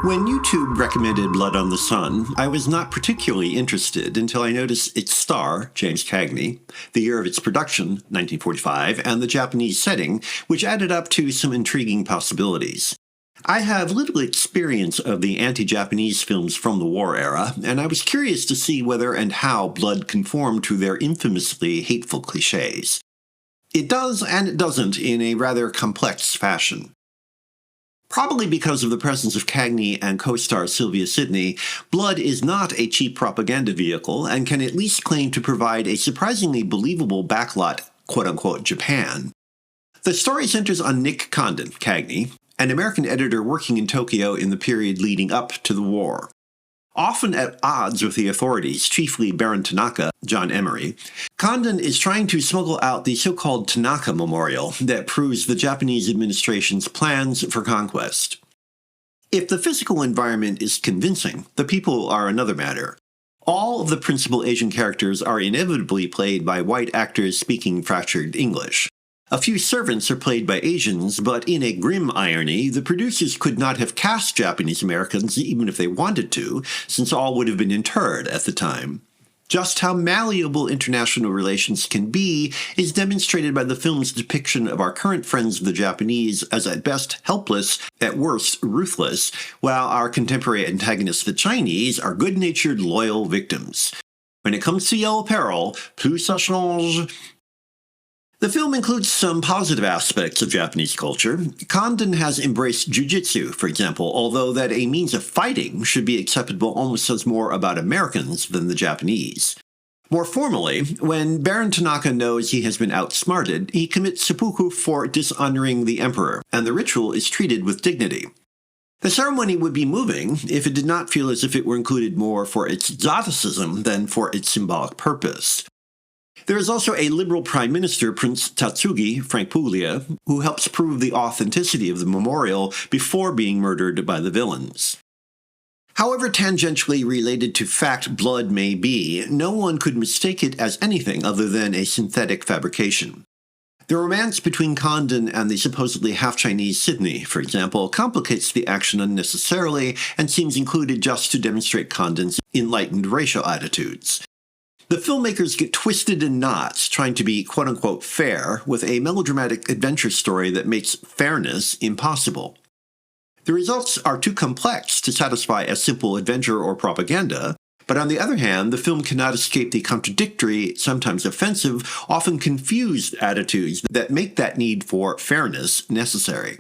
When YouTube recommended Blood on the Sun, I was not particularly interested until I noticed its star, James Cagney, the year of its production, 1945, and the Japanese setting, which added up to some intriguing possibilities. I have little experience of the anti-Japanese films from the war era, and I was curious to see whether and how blood conformed to their infamously hateful cliches. It does and it doesn't in a rather complex fashion. Probably because of the presence of Cagney and co-star Sylvia Sidney, Blood is not a cheap propaganda vehicle and can at least claim to provide a surprisingly believable backlot, quote-unquote, Japan. The story centers on Nick Condon, Cagney, an American editor working in Tokyo in the period leading up to the war. Often at odds with the authorities, chiefly Baron Tanaka, John Emery, Condon is trying to smuggle out the so-called Tanaka Memorial that proves the Japanese administration's plans for conquest. If the physical environment is convincing, the people are another matter. All of the principal Asian characters are inevitably played by white actors speaking fractured English. A few servants are played by Asians, but in a grim irony, the producers could not have cast Japanese Americans even if they wanted to, since all would have been interned at the time. Just how malleable international relations can be is demonstrated by the film's depiction of our current friends the Japanese as at best helpless, at worst ruthless, while our contemporary antagonists the Chinese are good-natured, loyal victims. When it comes to Yellow Peril, plus ça change. The film includes some positive aspects of Japanese culture. Condon has embraced jujitsu, for example, although that a means of fighting should be acceptable almost says more about Americans than the Japanese. More formally, when Baron Tanaka knows he has been outsmarted, he commits seppuku for dishonoring the emperor, and the ritual is treated with dignity. The ceremony would be moving if it did not feel as if it were included more for its exoticism than for its symbolic purpose. There is also a liberal prime minister, Prince Tatsugi, Frank Puglia, who helps prove the authenticity of the memorial before being murdered by the villains. However tangentially related to fact blood may be, no one could mistake it as anything other than a synthetic fabrication. The romance between Condon and the supposedly half-Chinese Sidney, for example, complicates the action unnecessarily and seems included just to demonstrate Condon's enlightened racial attitudes. The filmmakers get twisted in knots trying to be quote-unquote fair with a melodramatic adventure story that makes fairness impossible. The results are too complex to satisfy a simple adventure or propaganda, but on the other hand, the film cannot escape the contradictory, sometimes offensive, often confused attitudes that make that need for fairness necessary.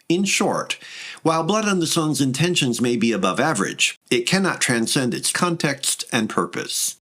In short, while Blood on the Sun's intentions may be above average, it cannot transcend its context and purpose.